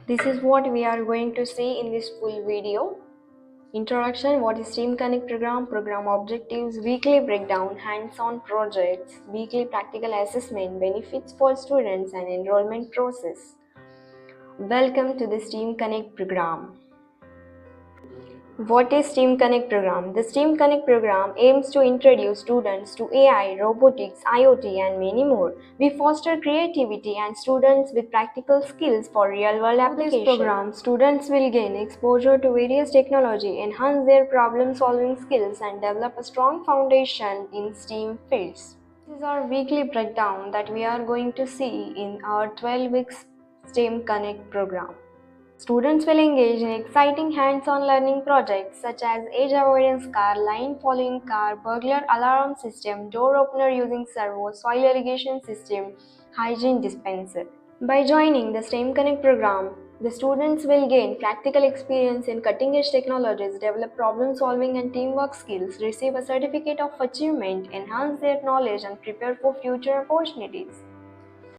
This is what we are going to see in this full video. Introduction, what is STEAM Connect program, program objectives, weekly breakdown, hands-on projects, weekly practical assessment, benefits for students and enrollment process. Welcome to the STEAM Connect program. What is STEAM Connect program? The STEAM Connect program aims to introduce students to AI, robotics, IoT and many more. We foster creativity and students with practical skills for real-world applications. In this program, students will gain exposure to various technology, enhance their problem-solving skills and develop a strong foundation in STEAM fields. This is our weekly breakdown that we are going to see in our 12 weeks STEAM Connect program. Students will engage in exciting hands-on learning projects such as edge avoidance car, line following car, burglar alarm system, door opener using servo, soil irrigation system, hygiene dispenser. By joining the STEM Connect program, the students will gain practical experience in cutting-edge technologies, develop problem-solving and teamwork skills, receive a certificate of achievement, enhance their knowledge and prepare for future opportunities.